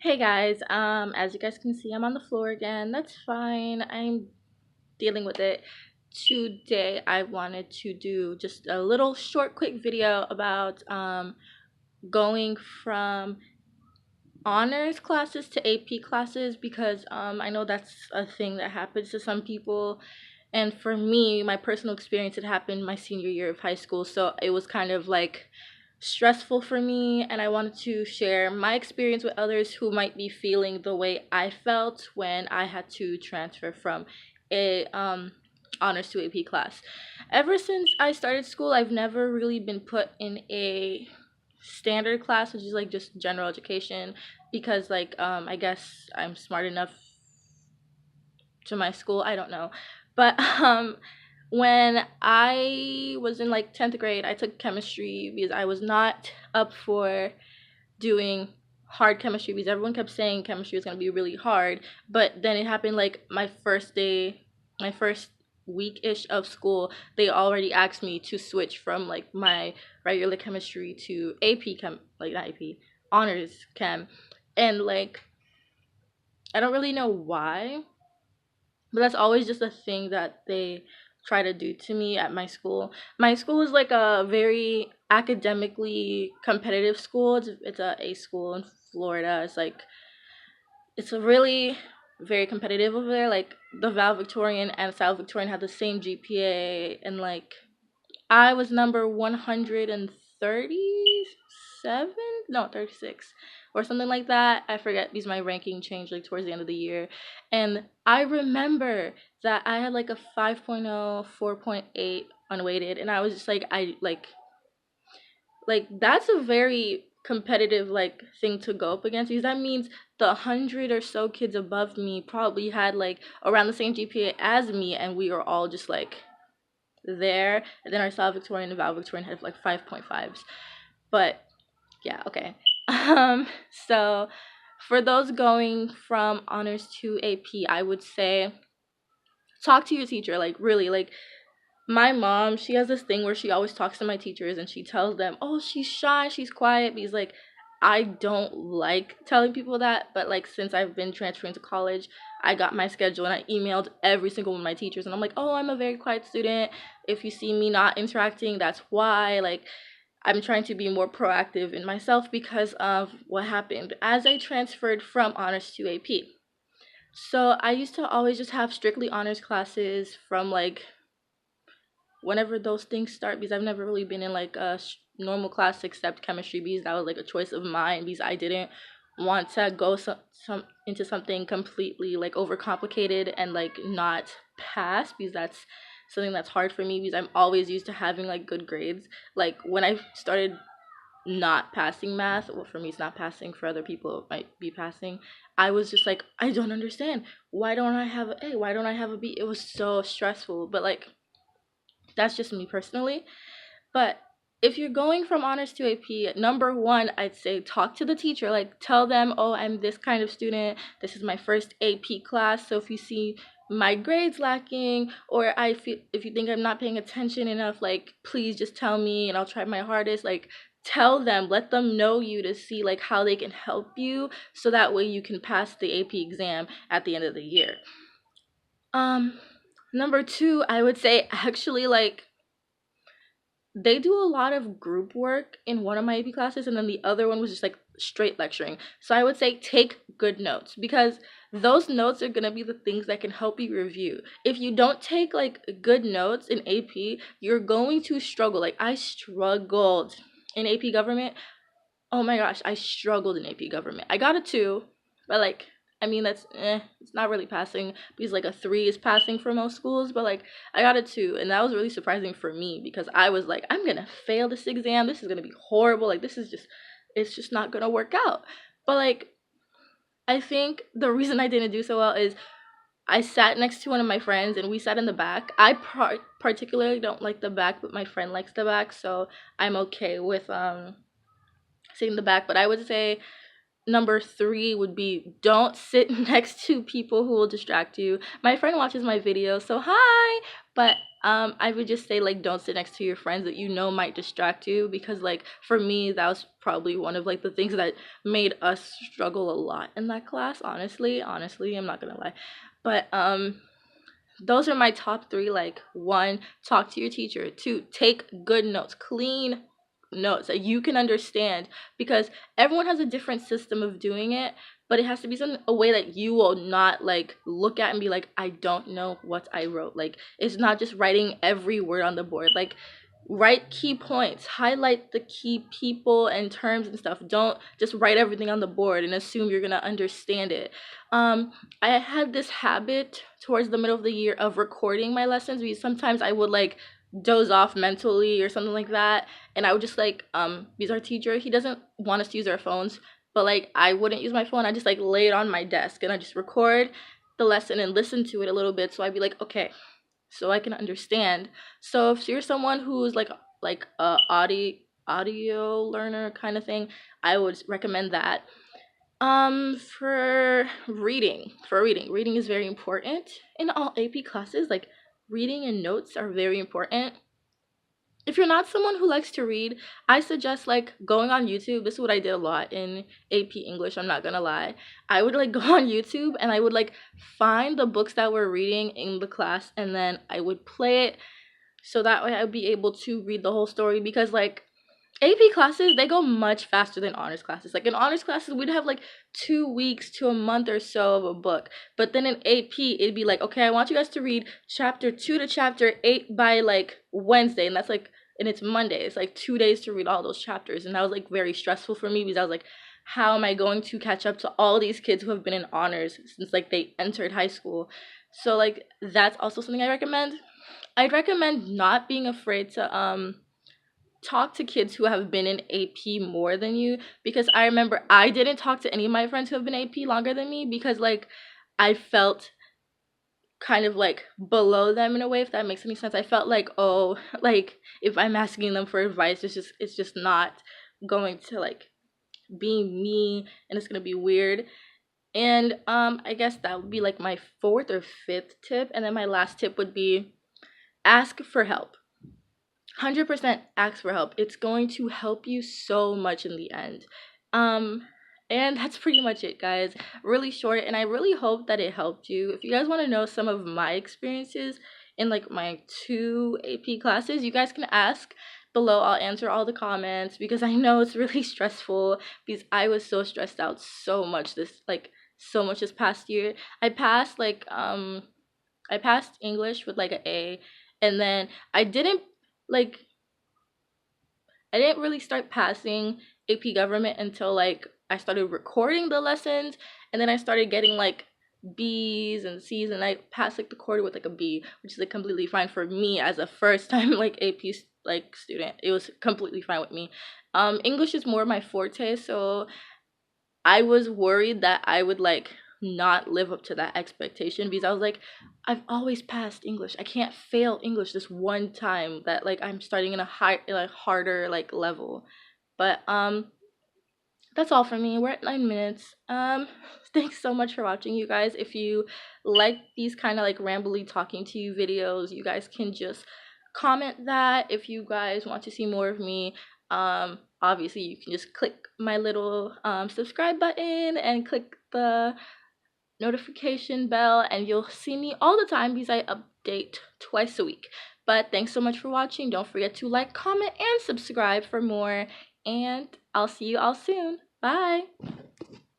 Hey guys, as you guys can see, I'm on the floor again. That's fine. I'm dealing with it. Today, I wanted to do just a little short, quick video about going from honors classes to AP classes because I know that's a thing that happens to some people. And for me, my personal experience, it happened my senior year of high school. So it was kind of like stressful for me, and I wanted to share my experience with others who might be feeling the way I felt when I had to transfer from a honors to AP class. Ever since I started school, I've never really been put in a standard class, which is like just general education, because like I guess I'm smart enough to my school. I don't know. But when I was in like 10th grade, I took chemistry because I was not up for doing hard chemistry because everyone kept saying chemistry was going to be really hard. But then it happened like my first day, my first week ish of school, they already asked me to switch from like my regular chemistry to AP chem, like not AP, honors chem. And like, I don't really know why, but that's always just a thing that they try to do to me at my school. My school is like a very academically competitive school. It's a school in Florida. It's a really very competitive over there. Like the valedictorian and South Victorian had the same GPA, and like I was number 137, no, 36, or something like that. I forget because my ranking changed like towards the end of the year. And I remember that I had like a 5.0, 4.8 unweighted, and I was just like, that's a very competitive like thing to go up against, because that means the 100 or so kids above me probably had like around the same GPA as me, and we were all just like there. And then our valedictorian and valedictorian had like 5.5s. But yeah, okay. So for those going from honors to AP, I would say talk to your teacher. Like really, like my mom, she has this thing where she always talks to my teachers and she tells them, "Oh, she's shy, she's quiet," because like I don't like telling people that, but like since I've been transferring to college, I got my schedule and I emailed every single one of my teachers, and I'm like, "Oh, I'm a very quiet student. If you see me not interacting, that's why." Like I'm trying to be more proactive in myself because of what happened as I transferred from honors to AP. So I used to always just have strictly honors classes from like whenever those things start, because I've never really been in like a normal class except chemistry, because that was like a choice of mine because I didn't want to go some into something completely like overcomplicated and like not pass, because that's something that's hard for me because I'm always used to having like good grades. Like when I started not passing math, well, for me it's not passing, for other people it might be passing, I was just like, I don't understand, why don't I have a A, why don't I have a B? It was so stressful. But like that's just me personally. But if you're going from honors to AP, number one, I'd say talk to the teacher. Like tell them, "Oh, I'm this kind of student. This is my first AP class. So if you see my grades lacking, or I feel if you think I'm not paying attention enough, like please just tell me and I'll try my hardest." Like tell them, let them know you to see like how they can help you, so that way you can pass the AP exam at the end of the year. Um Number two, I would say actually like they do a lot of group work in one of my AP classes, and then the other one was just like straight lecturing. So I would say take good notes, because those notes are going to be the things that can help you review. If you don't take like good notes in AP, you're going to struggle. Like I struggled in AP government. Oh my gosh, I struggled in AP government. I got a 2, but like I mean that's it's not really passing, because like a 3 is passing for most schools, but like I got a 2, and that was really surprising for me because I was like, I'm gonna fail this exam. This is gonna be horrible. Like this is just it's just not gonna work out. But like I think the reason I didn't do so well is I sat next to one of my friends and we sat in the back. I particularly don't like the back, but my friend likes the back, so I'm okay with sitting in the back. But I would say number 3 would be don't sit next to people who will distract you. My friend watches my videos, so hi. But I would just say, like, don't sit next to your friends that you know might distract you, because like for me that was probably one of like the things that made us struggle a lot in that class. Honestly, I'm not gonna lie. But those are my top 3. Like, 1, talk to your teacher. 2, take good notes, clean notes that you can understand, because everyone has a different system of doing it, but it has to be a way that you will not like look at and be like, I don't know what I wrote. Like, it's not just writing every word on the board. Like, write key points, highlight the key people and terms and stuff. Don't just write everything on the board and assume you're gonna understand it. I had this habit towards the middle of the year of recording my lessons, because sometimes I would like doze off mentally or something like that, and I would just like because our teacher, he doesn't want us to use our phones, but like I wouldn't use my phone. I just like lay it on my desk and I just record the lesson and listen to it a little bit, so I'd be like, okay, so I can understand. So if you're someone who's like a audio learner kind of thing, I would recommend that. For reading is very important in all AP classes. Like, reading and notes are very important. If you're not someone who likes to read, I suggest like going on YouTube. This is what I did a lot in AP English, I'm not gonna lie. I would like go on YouTube and I would like find the books that we're reading in the class, and then I would play it, so that way I'd be able to read the whole story. Because like AP classes, they go much faster than honors classes. Like, in honors classes, we'd have like 2 weeks to a month or so of a book. But then in AP, it'd be like, okay, I want you guys to read chapter 2 to chapter 8 by like Wednesday. And that's like, and it's Monday. It's like 2 days to read all those chapters. And that was like very stressful for me, because I was like, how am I going to catch up to all these kids who have been in honors since like they entered high school? So like, that's also something I recommend. I'd recommend not being afraid to talk to kids who have been in AP more than you, because I remember I didn't talk to any of my friends who have been AP longer than me, because like I felt kind of like below them in a way, if that makes any sense. I felt like, oh, like if I'm asking them for advice, it's just not going to like be me, and it's going to be weird. And I guess that would be like my 4th or 5th tip. And then my last tip would be ask for help. 100% ask for help. It's going to help you so much in the end. Um and that's pretty much it, guys. Really short, and I really hope that it helped you. If you guys want to know some of my experiences in like my 2 AP classes, you guys can ask below. I'll answer all the comments, because I know it's really stressful, because I was so stressed out so much this past year. I passed English with like an A, and then like I didn't really start passing AP government until like I started recording the lessons, and then I started getting like B's and C's, and I passed like the quarter with like a B, which is like completely fine for me as a first time like AP like student. It was completely fine with me. English is more my forte, so I was worried that I would like not live up to that expectation, because I was like, I've always passed English. I can't fail English this one time that like I'm starting in a harder like level. But that's all for me. We're at 9 minutes. Thanks so much for watching, you guys. If you like these kind of like rambly talking to you videos, you guys can just comment that. If you guys want to see more of me, obviously you can just click my little subscribe button and click the notification bell, and you'll see me all the time, because I update twice a week. But thanks so much for watching. Don't forget to like, comment, and subscribe for more, and I'll see you all soon. Bye.